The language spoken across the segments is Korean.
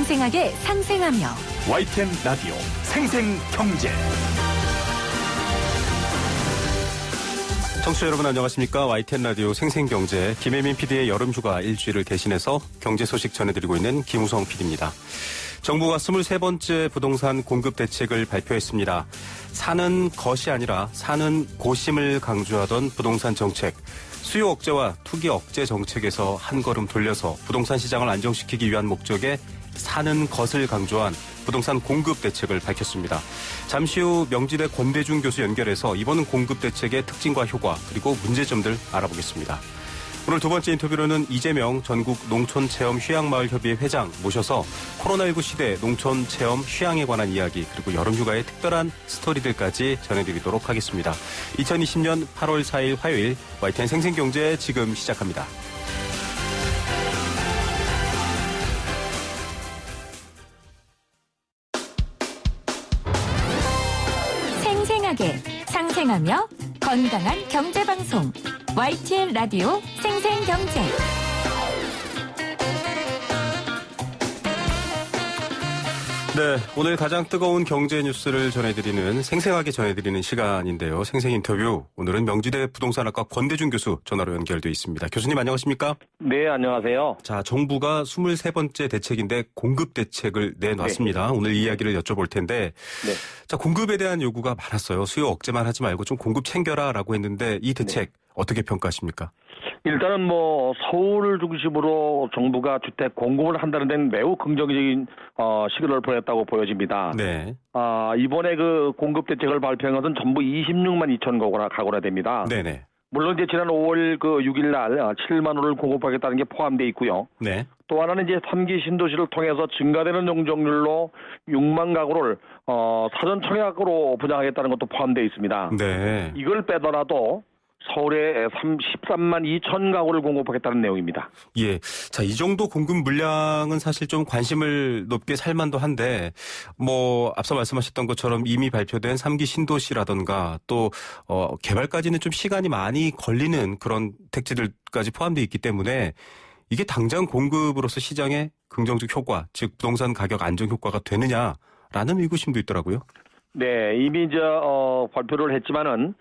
생생하게 상생하며 YTN 라디오 생생경제. 청취자 여러분 안녕하십니까. YTN 라디오 생생경제 김혜민 PD의 여름휴가 일주일을 대신해서 경제 소식 전해드리고 있는 김우성 PD입니다. 정부가 23번째 부동산 공급 대책을 발표했습니다. 사는 것이 아니라 사는 고심을 강조하던 부동산 정책. 수요 억제와 투기 억제 정책에서 한 걸음 돌려서 부동산 시장을 안정시키기 위한 목적의 사는 것을 강조한 부동산 공급 대책을 밝혔습니다. 잠시 후 명지대 권대중 교수 연결해서 이번 공급 대책의 특징과 효과 그리고 문제점들 알아보겠습니다. 오늘 두 번째 인터뷰로는 이재명 전국 농촌체험휴양마을협의회 회장 모셔서 코로나19 시대 농촌체험 휴양에 관한 이야기 그리고 여름휴가의 특별한 스토리들까지 전해드리도록 하겠습니다. 2020년 8월 4일 화요일 YTN 생생경제 지금 시작합니다. 생생하게 상생하며 건강한 경제방송 YTN 라디오 생생경제. 네, 오늘 가장 뜨거운 경제 뉴스를 전해드리는 생생하게 전해드리는 시간인데요. 생생 인터뷰. 오늘은 명지대 부동산학과 권대중 교수 전화로 연결돼 있습니다. 교수님 안녕하십니까? 네, 안녕하세요. 자, 정부가 23번째 대책인데 공급 대책을 내놨습니다. 네. 오늘 이야기를 여쭤볼 텐데 네. 자, 공급에 대한 요구가 많았어요. 수요 억제만 하지 말고 좀 공급 챙겨라라고 했는데 이 대책 어떻게 평가하십니까? 일단은 서울을 중심으로 정부가 주택 공급을 한다는 데는 매우 긍정적인 시그널을 보냈다고 보여집니다. 네. 이번에 그 공급 대책을 발표한 것은 전부 26만 2천 가구나 됩니다. 네네. 물론 이제 지난 5월 6일 날 7만 호를 공급하겠다는 게 포함되어 있고요. 네. 또 하나는 이제 3기 신도시를 통해서 증가되는 용적률로 6만 가구를 사전 청약으로 분양하겠다는 것도 포함되어 있습니다. 네. 이걸 빼더라도 서울에 13만 2천 가구를 공급하겠다는 내용입니다. 예. 자, 이 정도 공급 물량은 사실 좀 관심을 높게 살 만도 한데, 앞서 말씀하셨던 것처럼 이미 발표된 3기 신도시라던가 또, 개발까지는 좀 시간이 많이 걸리는 그런 택지들까지 포함되어 있기 때문에 이게 당장 공급으로서 시장에 긍정적 효과, 즉 부동산 가격 안정 효과가 되느냐라는 의구심도 있더라고요. 네. 이미 발표를 했지만은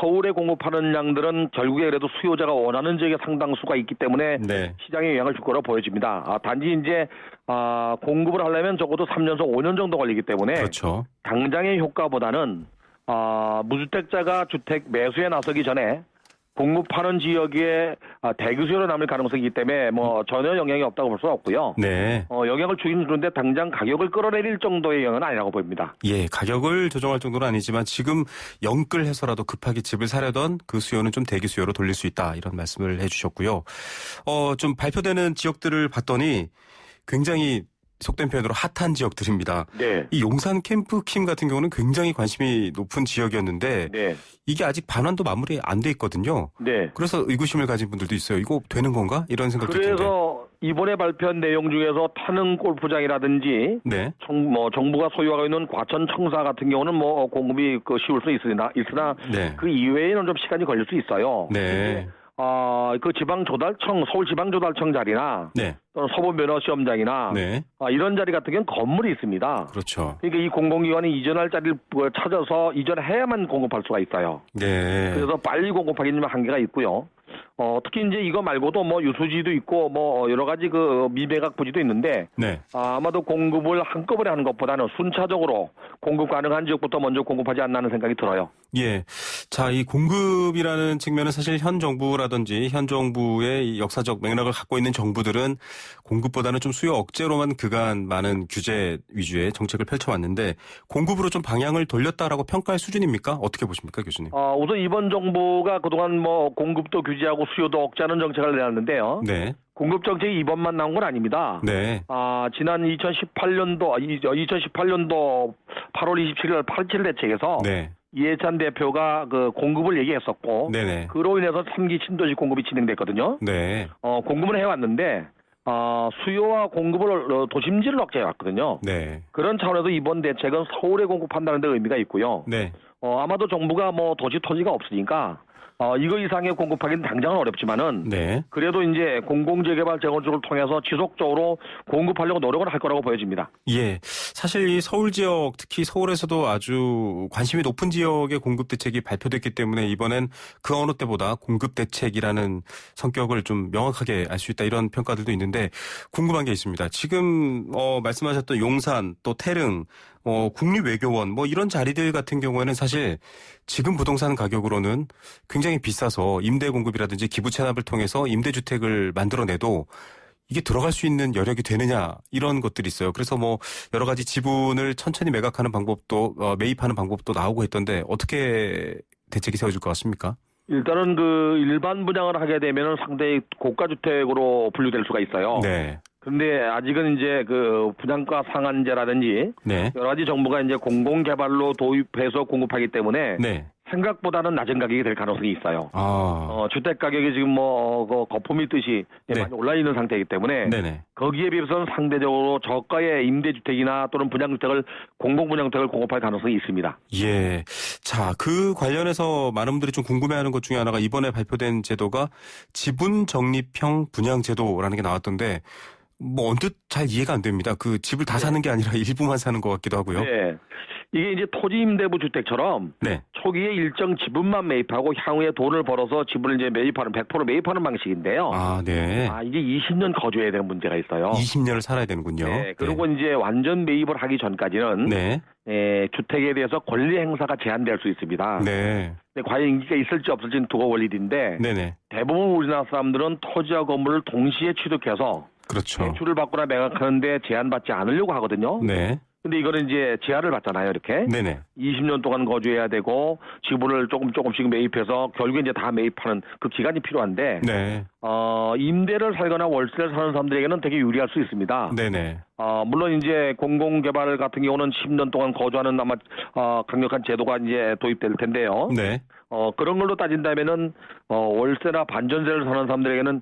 서울에 공급하는 양들은 결국에 그래도 수요자가 원하는 지역에 상당수가 있기 때문에 네. 시장에 영향을 줄 거라고 보여집니다. 단지 이제 공급을 하려면 적어도 3년에서 5년 정도 걸리기 때문에 그렇죠. 당장의 효과보다는 무주택자가 주택 매수에 나서기 전에 공급하는 지역에 대기 수요로 남을 가능성이기 때문에 전혀 영향이 없다고 볼 수 없고요. 네. 영향을 주긴 주는데 당장 가격을 끌어내릴 정도의 영향은 아니라고 보입니다. 예, 가격을 조정할 정도는 아니지만 지금 영끌해서라도 급하게 집을 사려던 그 수요는 좀 대기 수요로 돌릴 수 있다. 이런 말씀을 해주셨고요. 좀 발표되는 지역들을 봤더니 굉장히 속된 표현으로 핫한 지역들입니다. 네. 이 용산 캠프킴 같은 경우는 굉장히 관심이 높은 지역이었는데 네. 이게 아직 반환도 마무리 안 돼 있거든요. 네. 그래서 의구심을 가진 분들도 있어요. 이거 되는 건가? 이런 생각도 드는데. 그래서 이번에 발표한 내용 중에서 타능 골프장이라든지 네. 정부가 소유하고 있는 과천 청사 같은 경우는 공급이 쉬울 수 있으나 네. 그 이외에는 좀 시간이 걸릴 수 있어요. 네. 그 지방조달청, 서울지방조달청 자리나 네. 또는 서부면허시험장이나 네. 이런 자리 같은 경우는 건물이 있습니다. 그렇죠. 그러니까 이 공공기관이 이전할 자리를 찾아서 이전해야만 공급할 수가 있어요. 네. 그래서 빨리 공급하기는 한계가 있고요. 특히 이제 이거 말고도 유수지도 있고 여러 가지 미매각 부지도 있는데 네. 아마도 공급을 한꺼번에 하는 것보다는 순차적으로 공급 가능한 지역부터 먼저 공급하지 않나 하는 생각이 들어요. 예. 자, 이 공급이라는 측면은 사실 현 정부라든지 현 정부의 이 역사적 맥락을 갖고 있는 정부들은 공급보다는 좀 수요 억제로만 그간 많은 규제 위주의 정책을 펼쳐왔는데 공급으로 좀 방향을 돌렸다라고 평가할 수준입니까? 어떻게 보십니까, 교수님? 우선 이번 정부가 그동안 공급도 규제하고 수요도 억제하는 정책을 내놨는데요. 네. 공급 정책이 이번만 나온 건 아닙니다. 네. 지난 2018년도 8월 27일 8.7 대책에서 네. 이해찬 대표가 공급을 얘기했었고 네네. 그로 인해서 3기 신도시 공급이 진행됐거든요. 네. 공급을 해왔는데 수요와 공급을 도심지를 억제해왔거든요. 네. 그런 차원에서 이번 대책은 서울에 공급한다는 데 의미가 있고요. 네. 아마도 정부가 도시 토지가 없으니까 이거 이상의 공급하기는 당장은 어렵지만은 네. 그래도 이제 공공재개발 재건축을 통해서 지속적으로 공급하려고 노력을 할 거라고 보여집니다. 예. 사실 이 서울 지역, 특히 서울에서도 아주 관심이 높은 지역의 공급 대책이 발표됐기 때문에 이번엔 그 어느 때보다 공급 대책이라는 성격을 좀 명확하게 알 수 있다 이런 평가들도 있는데 궁금한 게 있습니다. 지금 말씀하셨던 용산 또 태릉 국립외교원 뭐 이런 자리들 같은 경우에는 사실 지금 부동산 가격으로는 굉장히 비싸서 임대 공급이라든지 기부 체납을 통해서 임대주택을 만들어내도 이게 들어갈 수 있는 여력이 되느냐 이런 것들이 있어요. 그래서 뭐 여러 가지 지분을 천천히 매각하는 방법도 매입하는 방법도 나오고 했던데 어떻게 대책이 세워질 것 같습니까? 일단은 그 일반 분양을 하게 되면 상당히 고가 주택으로 분류될 수가 있어요. 네. 근데 아직은 이제 그 분양가 상한제라든지 네. 여러 가지 정부가 이제 공공개발로 도입해서 공급하기 때문에 네. 생각보다는 낮은 가격이 될 가능성이 있어요. 주택 가격이 지금 거품이 뜨시 네. 많이 올라 있는 상태이기 때문에 네네. 거기에 비해서는 상대적으로 저가의 임대주택이나 또는 분양주택을 공공분양주택을 공급할 가능성이 있습니다. 예. 자, 그 관련해서 많은 분들이 좀 궁금해하는 것 중에 하나가 이번에 발표된 제도가 지분 적립형 분양 제도라는 게 나왔던데 뭐 언뜻 잘 이해가 안 됩니다. 그 집을 다 사는 게 아니라 일부만 사는 것 같기도 하고요. 네. 이게 이제 토지 임대부 주택처럼 네. 초기에 일정 지분만 매입하고 향후에 돈을 벌어서 지분을 이제 매입하는 100% 매입하는 방식인데요. 네. 이게 20년 거주해야 되는 문제가 있어요. 20년을 살아야 되는군요. 네. 그리고 이제 완전 매입을 하기 전까지는 네. 주택에 대해서 권리 행사가 제한될 수 있습니다. 네. 근데 과연 인기가 있을지 없을지는 두고 볼 일인데 네네. 대부분 우리나라 사람들은 토지와 건물을 동시에 취득해서 그렇죠. 대출을 받거나 매각하는데 제한받지 않으려고 하거든요. 네. 근데 이거는 이제 제한을 받잖아요, 이렇게. 네네. 20년 동안 거주해야 되고 지분을 조금씩 매입해서 결국에 이제 다 매입하는 그 기간이 필요한데 네. 임대를 살거나 월세를 사는 사람들에게는 되게 유리할 수 있습니다. 네네. 물론 이제 공공개발 같은 경우는 10년 동안 거주하는 아마 강력한 제도가 이제 도입될 텐데요. 네. 그런 걸로 따진다면은 월세나 반전세를 사는 사람들에게는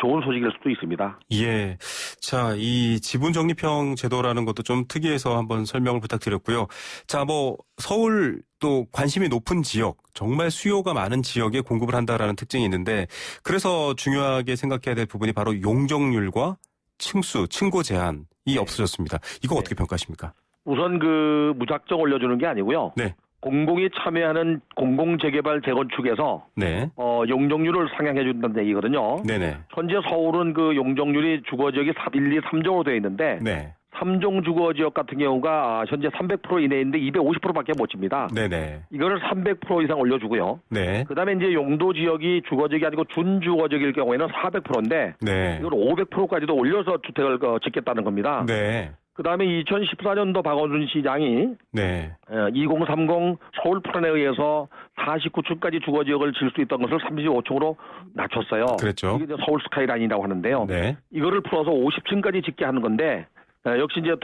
좋은 소식일 수도 있습니다. 예. 자, 이 지분 적립형 제도라는 것도 좀 특이해서 한번 설명을 부탁드렸고요. 자, 뭐 서울 또 관심이 높은 지역, 정말 수요가 많은 지역에 공급을 한다라는 특징이 있는데 그래서 중요하게 생각해야 될 부분이 바로 용적률과 층고 제한이 없어졌습니다. 이거 어떻게 평가하십니까? 우선 그 무작정 올려주는 게 아니고요. 네. 공공이 참여하는 공공재개발 재건축에서 네. 용적률을 상향해 준다는 얘기거든요. 네네. 현재 서울은 그 용적률이 주거지역이 1, 2, 3종으로 되어 있는데 네. 3종 주거지역 같은 경우가 현재 300% 이내인데 250%밖에 못 칩니다. 네네. 이거를 300% 이상 올려주고요. 네. 그다음에 이제 용도 지역이 주거지역이 아니고 준주거지역일 경우에는 400%인데 네. 이걸 500%까지도 올려서 주택을 짓겠다는 겁니다. 네. 그다음에 2014년도 박원순 시장이 네. 2030 서울 플랜에 의해서 49층까지 주거지역을 질 수 있던 것을 35층으로 낮췄어요. 그랬죠. 이게 이제 서울 스카이라인이라고 하는데요. 네. 이거를 풀어서 50층까지 짓게 하는 건데 역시 이제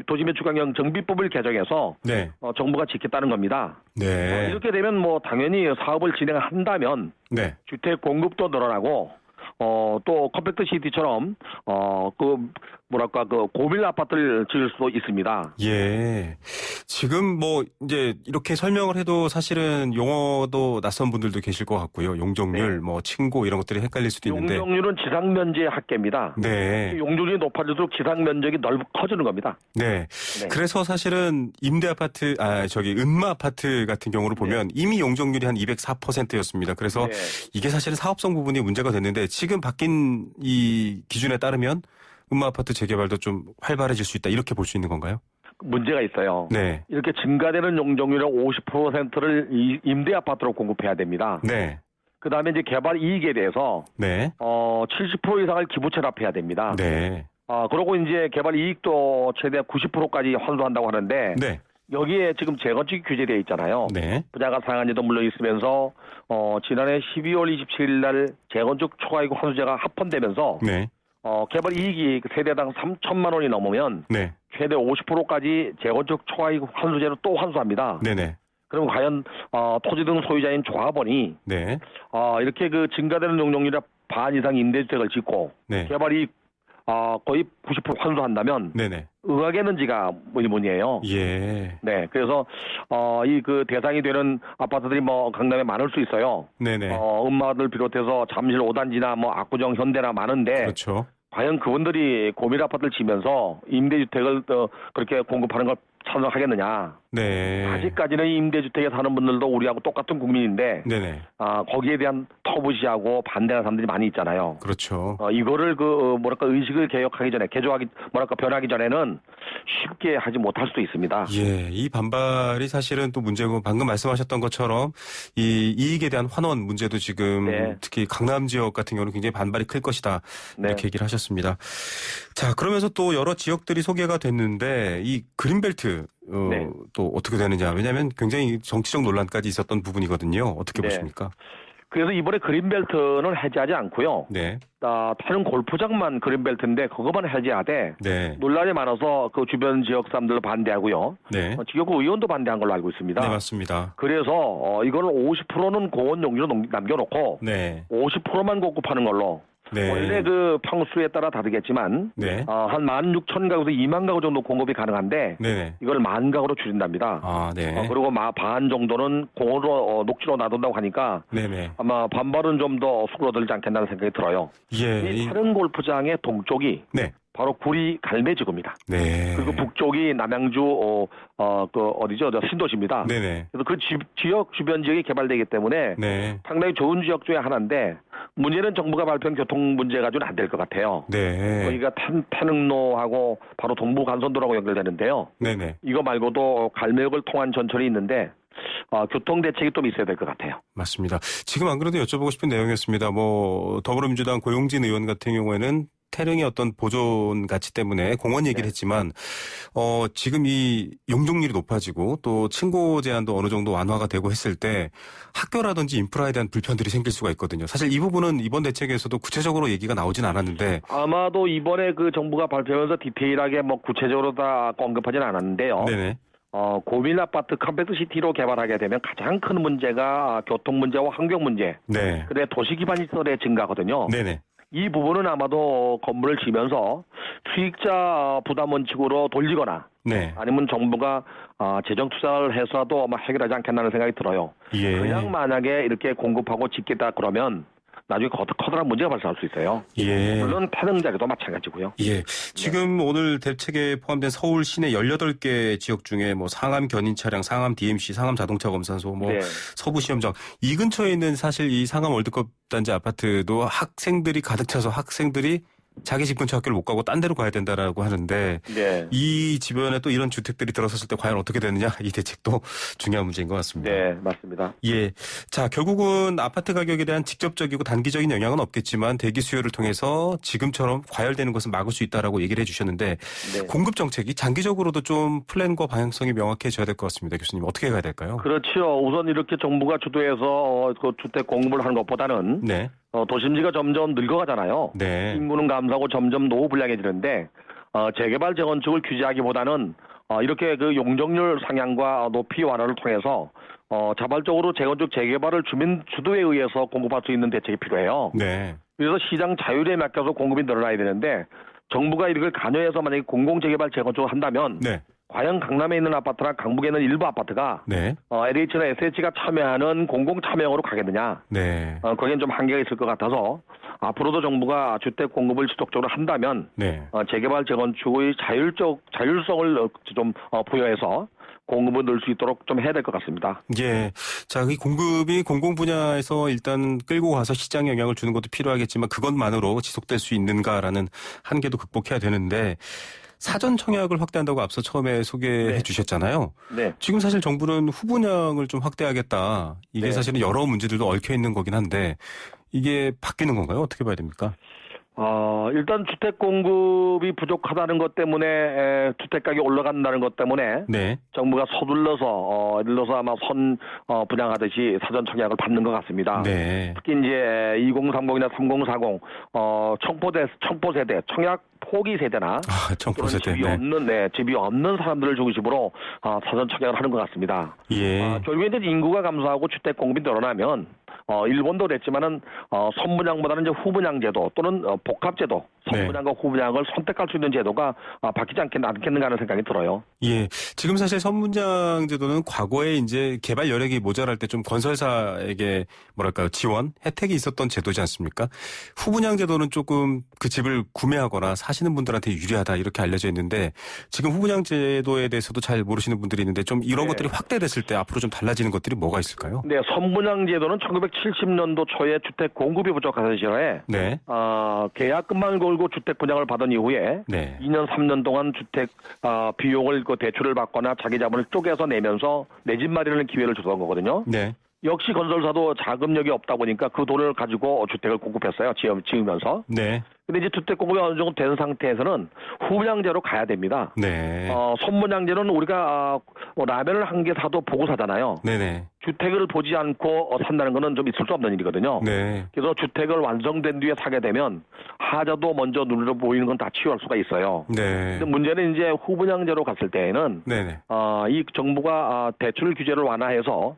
도시매축강령 정비법을 개정해서 네. 정부가 짓겠다는 겁니다. 네. 이렇게 되면 뭐 당연히 사업을 진행한다면 네. 주택 공급도 늘어나고 또 컴팩트 시티처럼 그 고밀 아파트를 지을 수도 있습니다. 예. 지금 뭐 이제 이렇게 설명을 해도 사실은 용어도 낯선 분들도 계실 것 같고요. 용적률, 네. 뭐 층고 이런 것들이 헷갈릴 수도 있는데. 용적률은 지상 면적의 합계입니다. 네. 용적률이 높아질수록 지상 면적이 커지는 겁니다. 네. 네. 그래서 사실은 임대 아파트, 은마 아파트 같은 경우를 보면 이미 용적률이 한 204%였습니다. 그래서 네. 이게 사실은 사업성 부분이 문제가 됐는데 지금 바뀐 이 기준에 따르면 은마 아파트 재개발도 좀 활발해질 수 있다. 이렇게 볼 수 있는 건가요? 문제가 있어요. 네. 이렇게 증가되는 용적률의 50%를 임대 아파트로 공급해야 됩니다. 네. 그다음에 이제 개발 이익에 대해서 네. 70% 이상을 기부 체납해야 됩니다. 네. 그리고 이제 개발 이익도 최대 90%까지 환수한다고 하는데 네. 여기에 지금 재건축이 규제되어 있잖아요. 네. 분양가 상한제도 물론 있으면서 지난해 12월 27일 날 재건축 초과이익 환수제가 합헌되면서 네. 개발 이익이 세대당 3천만 원이 넘으면 네. 최대 50%까지 재건축 초과이익 환수제로 또 환수합니다. 네네. 그럼 과연 토지 등 소유자인 조합원이 네. 이렇게 그 증가되는 용적률의 반 이상 임대주택을 짓고 네. 개발 이익 거의 90% 환수한다면 네네. 의하겠는지가 의문이에요. 예. 네, 그래서 이 그 대상이 되는 아파트들이 뭐 강남에 많을 수 있어요. 네네. 음마들 비롯해서 잠실 5단지나 뭐 압구정 현대나 많은데 그렇죠. 과연 그분들이 고밀 아파트를 지면서 임대주택을 그렇게 공급하는 걸 찬성하겠느냐? 네. 아직까지는 임대주택에 사는 분들도 우리하고 똑같은 국민인데 네네. 거기에 대한 터부시하고 반대하는 사람들이 많이 있잖아요. 그렇죠. 이거를 의식을 개혁하기 전에 변하기 전에는 쉽게 하지 못할 수도 있습니다. 예, 이 반발이 사실은 또 문제고 방금 말씀하셨던 것처럼 이 이익에 대한 환원 문제도 지금 네. 특히 강남 지역 같은 경우는 굉장히 반발이 클 것이다. 네. 이렇게 얘기를 하셨습니다. 자, 그러면서 또 여러 지역들이 소개가 됐는데 이 그린벨트 네. 또 어떻게 되느냐. 왜냐하면 굉장히 정치적 논란까지 있었던 부분이거든요. 어떻게 네. 보십니까? 그래서 이번에 그린벨트는 해제하지 않고요. 네. 다른 골프장만 그린벨트인데 그것만 해제하되 네. 논란이 많아서 그 주변 지역 사람들 반대하고요. 네. 지역구 의원도 반대한 걸로 알고 있습니다. 네, 맞습니다. 그래서 이거는 50%는 공원 용지로 남겨놓고 네. 50%만 공급하는 걸로. 네. 원래 그 평수에 따라 다르겠지만 네. 한 16,000가구에서 2만 가구 정도 공급이 가능한데 네. 이걸 10,000가구로 줄인답니다. 아, 네. 그리고 반 정도는 공원으로 녹지로 놔둔다고 하니까 네네. 아마 반발은 좀 더 수그러들지 않겠다는 생각이 들어요. 예. 이 다른 골프장의 동쪽이 네. 바로 구리 갈매지구입니다. 네. 그리고 북쪽이 남양주 어디죠? 신도시입니다. 네네. 그래서 그 지역 주변 지역이 개발되기 때문에 네. 상당히 좋은 지역 중에 하나인데 문제는 정부가 발표한 교통 문제 가지고는 안 될 것 같아요. 네. 거기가 태릉로하고 바로 동부 간선도로하고 연결되는데요. 네네. 이거 말고도 갈매역을 통한 전철이 있는데 교통 대책이 좀 있어야 될 것 같아요. 맞습니다. 지금 안 그래도 여쭤보고 싶은 내용이었습니다. 더불어민주당 고용진 의원 같은 경우에는 태릉의 어떤 보존 가치 때문에 공원 얘기를 네. 했지만, 지금 이 용적률이 높아지고 또 층고 제한도 어느 정도 완화가 되고 했을 때 학교라든지 인프라에 대한 불편들이 생길 수가 있거든요. 사실 이 부분은 이번 대책에서도 구체적으로 얘기가 나오진 않았는데. 아마도 이번에 그 정부가 발표하면서 디테일하게 구체적으로 다 언급하지는 않았는데요. 네네. 고밀 아파트 컴팩트시티로 개발하게 되면 가장 큰 문제가 교통 문제와 환경 문제. 네. 그래 도시 기반 시설의 증가거든요. 네네. 이 부분은 아마도 건물을 지면서 수익자 부담 원칙으로 돌리거나 네. 아니면 정부가 재정 투자를 해서도 아마 해결하지 않겠다는 생각이 들어요. 예. 그냥 만약에 이렇게 공급하고 짓겠다 그러면 나중에 커다란 문제가 발생할 수 있어요. 예. 물론 태릉 자리도 마찬가지고요. 예. 지금 오늘 대책에 포함된 서울 시내 18개 지역 중에 상암 견인 차량, 상암 DMC, 상암 자동차 검사소, 네. 서부 시험장 이 근처에 있는 사실 이 상암 월드컵 단지 아파트도 학생들이 가득 차서 학생들이 자기 집 근처 학교를 못 가고 딴 데로 가야 된다라고 하는데 네. 이 주변에 또 이런 주택들이 들어섰을 때 과연 어떻게 되느냐 이 대책도 중요한 문제인 것 같습니다. 네, 맞습니다. 예. 자, 결국은 아파트 가격에 대한 직접적이고 단기적인 영향은 없겠지만 대기 수요를 통해서 지금처럼 과열되는 것은 막을 수 있다라고 얘기를 해 주셨는데 네. 공급 정책이 장기적으로도 좀 플랜과 방향성이 명확해져야 될 것 같습니다. 교수님 어떻게 가야 될까요? 그렇죠. 우선 이렇게 정부가 주도해서 그 주택 공급을 하는 것보다는 네. 도심지가 점점 늙어가잖아요. 네. 인구는 감소하고 점점 노후불량해지는데 재개발 재건축을 규제하기보다는 이렇게 그 용적률 상향과 높이 완화를 통해서 자발적으로 재건축 재개발을 주민 주도에 의해서 공급할 수 있는 대책이 필요해요. 네. 그래서 시장 자율에 맡겨서 공급이 늘어나야 되는데 정부가 이걸 관여해서 만약에 공공재개발 재건축을 한다면 네. 과연 강남에 있는 아파트나 강북에 있는 일부 아파트가 네. LH나 SH가 참여하는 공공참여형으로 가겠느냐. 네. 거기엔 좀 한계가 있을 것 같아서 앞으로도 정부가 주택 공급을 지속적으로 한다면 네. 재개발 재건축의 자율성을 좀 부여해서 공급을 늘 수 있도록 좀 해야 될 것 같습니다. 예. 자, 이 공급이 공공 분야에서 일단 끌고 가서 시장 영향을 주는 것도 필요하겠지만 그것만으로 지속될 수 있는가라는 한계도 극복해야 되는데 사전 청약을 확대한다고 앞서 처음에 소개해 네. 주셨잖아요. 네. 지금 사실 정부는 후분양을 좀 확대하겠다. 이게 네. 사실은 여러 문제들도 얽혀 있는 거긴 한데 이게 바뀌는 건가요? 어떻게 봐야 됩니까? 일단 주택 공급이 부족하다는 것 때문에 주택 가격이 올라간다는 것 때문에 네. 정부가 서둘러서 예를 들어서 아마 분양하듯이 사전 청약을 받는 것 같습니다. 네. 특히 이제 2030이나 3040 청포 세대, 청약 포기 세대나 청포 세대. 집이 없는 사람들을 중심으로 사전 청약을 하는 것 같습니다. 예. 결국에 이제 인구가 감소하고 주택 공급이 늘어나면 일본도 그랬지만은 선분양보다는 이제 후분양 제도 또는 복합제도, 선분양과 후분양을 선택할 수 있는 제도가 바뀌지 않겠는가 하는 생각이 들어요. 예. 지금 사실 선분양 제도는 과거에 이제 개발 여력이 모자랄 때 좀 건설사에게 뭐랄까요, 지원, 혜택이 있었던 제도지 않습니까? 후분양 제도는 조금 그 집을 구매하거나 사시는 분들한테 유리하다 이렇게 알려져 있는데 지금 후분양 제도에 대해서도 잘 모르시는 분들이 있는데 좀 이런 것들이 확대됐을 때 앞으로 좀 달라지는 것들이 뭐가 있을까요? 네, 선분양 제도는 1970년도 초에 주택 공급이 부족하던 시절에 네. 계약금만 걸고 주택 분양을 받은 이후에 네. 2년 3년 동안 주택 비용을 대출을 받거나 자기 자본을 쪼개서 내면서 내 집 마련을 기회를 주던 거거든요. 네. 역시 건설사도 자금력이 없다 보니까 그 돈을 가지고 주택을 공급했어요. 지으면서. 네. 근데 이제 주택 공급이 어느 정도 된 상태에서는 후분양제로 가야 됩니다. 네. 선분양제는 우리가 라면을 한 개 사도 보고 사잖아요. 네네. 주택을 보지 않고 산다는 거는 좀 있을 수 없는 일이거든요. 네. 그래서 주택을 완성된 뒤에 사게 되면 하자도 먼저 눈으로 보이는 건 다 치유할 수가 있어요. 네. 근데 문제는 이제 후분양제로 갔을 때에는 네네. 이 정부가 대출 규제를 완화해서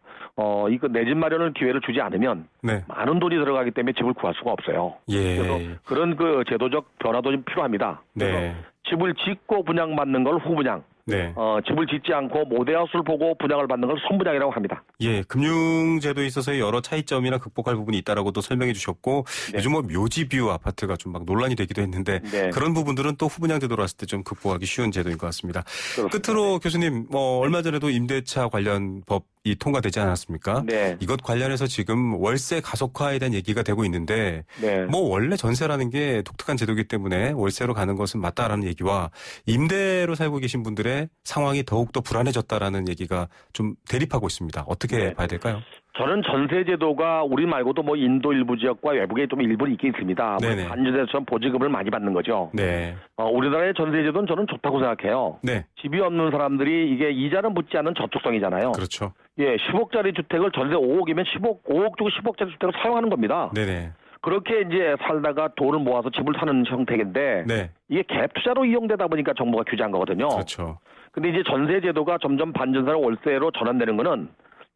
이거 내 집 마련을 기회를 주지 않으면 네. 많은 돈이 들어가기 때문에 집을 구할 수가 없어요. 예. 그래서 그런 그 제도적 변화도 좀 필요합니다. 그래서 네. 집을 짓고 분양받는 걸 후분양, 네. 집을 짓지 않고 모대하우스를 보고 분양을 받는 걸 선분양이라고 합니다. 예, 금융제도에 있어서의 여러 차이점이나 극복할 부분이 있다라고도 설명해 주셨고 네. 요즘 뭐 묘지뷰 아파트가 좀 막 논란이 되기도 했는데 네. 그런 부분들은 또 후분양 제도로 왔을 때 좀 극복하기 쉬운 제도인 것 같습니다. 그렇습니다. 끝으로 교수님, 얼마 전에도 임대차 관련 법이 통과되지 않았습니까? 네. 이것 관련해서 지금 월세 가속화에 대한 얘기가 되고 있는데 네. 뭐 원래 전세라는 게 독특한 제도이기 때문에 월세로 가는 것은 맞다라는 얘기와 임대로 살고 계신 분들의 상황이 더욱더 불안해졌다라는 얘기가 좀 대립하고 있습니다. 어떻게 네. 봐야 될까요? 저는 전세제도가 우리 말고도 뭐 인도 일부 지역과 외국에 좀 일부 있긴 있습니다. 네네. 반전세처럼 보증금을 많이 받는 거죠. 네. 우리나라의 전세제도는 저는 좋다고 생각해요. 네. 집이 없는 사람들이 이게 이자는 붙지 않는 저축성이잖아요. 그렇죠. 예, 10억짜리 주택을 전세 5억이면 5억 주고 10억짜리 주택을 사용하는 겁니다. 네네. 그렇게 이제 살다가 돈을 모아서 집을 사는 형태인데 네. 이게 갭 투자로 이용되다 보니까 정부가 규제한 거거든요. 그렇죠. 근데 이제 전세제도가 점점 반전세로 월세로 전환되는 거는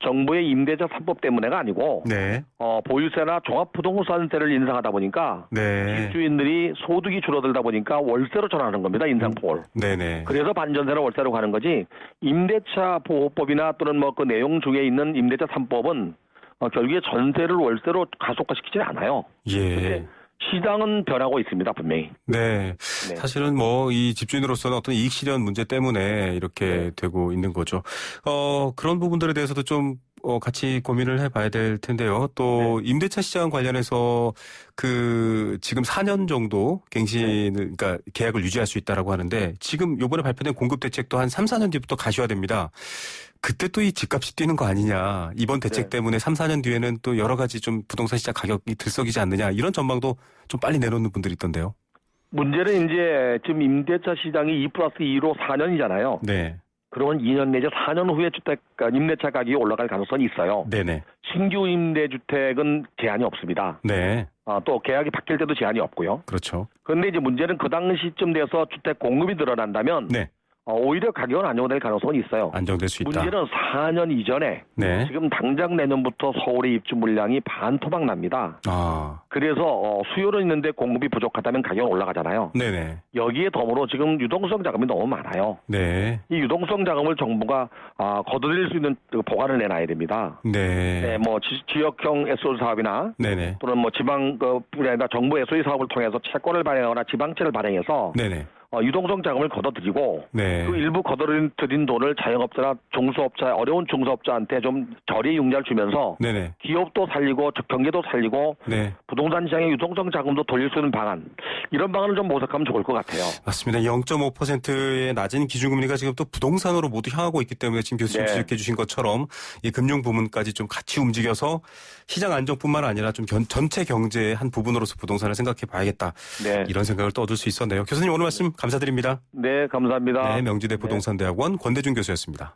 정부의 임대차 3법 때문에가 아니고 네. 보유세나 종합부동산세를 인상하다 보니까 네. 집주인들이 소득이 줄어들다 보니까 월세로 전환하는 겁니다. 인상폭을. 네네. 그래서 반전세로 월세로 가는 거지 임대차 보호법이나 또는 뭐 그 내용 중에 있는 임대차 3법은 결국에 전세를 월세로 가속화시키지 않아요. 예. 근데 시장은 변하고 있습니다. 분명히. 네. 네. 사실은 뭐 이 집주인으로서는 어떤 이익 실현 문제 때문에 이렇게 되고 있는 거죠. 그런 부분들에 대해서도 좀 같이 고민을 해봐야 될 텐데요. 또 임대차 시장 관련해서 그 지금 4년 정도 갱신을 그러니까 계약을 유지할 수 있다라고 하는데 지금 요번에 발표된 공급 대책도 한 3, 4년 뒤부터 가시화됩니다. 그때 또 이 집값이 뛰는 거 아니냐. 이번 대책 때문에 3, 4년 뒤에는 또 여러 가지 좀 부동산 시장 가격이 들썩이지 않느냐. 이런 전망도 좀 빨리 내놓는 분들이 있던데요. 문제는 이제 지금 임대차 시장이 2+2로 4년이잖아요. 네. 그러면 2년 내지 4년 후에 임대차 가격이 올라갈 가능성이 있어요. 네네. 신규 임대주택은 제한이 없습니다. 네. 또 계약이 바뀔 때도 제한이 없고요. 그렇죠. 그런데 이제 문제는 그 당시쯤 돼서 주택 공급이 늘어난다면 네. 오히려 가격은 안정될 가능성은 있어요. 안정될 수 있다. 문제는 4년 이전에 네. 지금 당장 내년부터 서울의 입주 물량이 반토막 납니다. 그래서 수요는 있는데 공급이 부족하다면 가격은 올라가잖아요. 네네. 여기에 더불어 지금 유동성 자금이 너무 많아요. 네. 이 유동성 자금을 정부가 거둬들일 수 있는 보관을 내놔야 됩니다. 네. 네, 뭐 지역형 SOE 사업이나 네네. 또는 뭐 지방 뿐이 아니라 정부 SOE 사업을 통해서 채권을 발행하거나 지방채를 발행해서 네네. 유동성 자금을 걷어들이고 네. 그 일부 걷어들인 돈을 자영업자나 중소업자, 어려운 중소업자한테 좀 저리 융자를 주면서 네네. 기업도 살리고 경제도 살리고 네. 부동산 시장의 유동성 자금도 돌릴 수 있는 방안, 이런 방안을 좀 모색하면 좋을 것 같아요. 맞습니다. 0.5%의 낮은 기준금리가 지금 또 부동산으로 모두 향하고 있기 때문에 지금 교수님 네. 지적해 주신 것처럼 이 금융 부문까지 좀 같이 움직여서 시장 안정뿐만 아니라 좀 전체 경제의 한 부분으로서 부동산을 생각해 봐야겠다. 네. 이런 생각을 또 얻을 수 있었네요. 교수님 오늘 말씀 감사드립니다. 네, 감사합니다. 네, 명지대 부동산대학원 권대중 교수였습니다.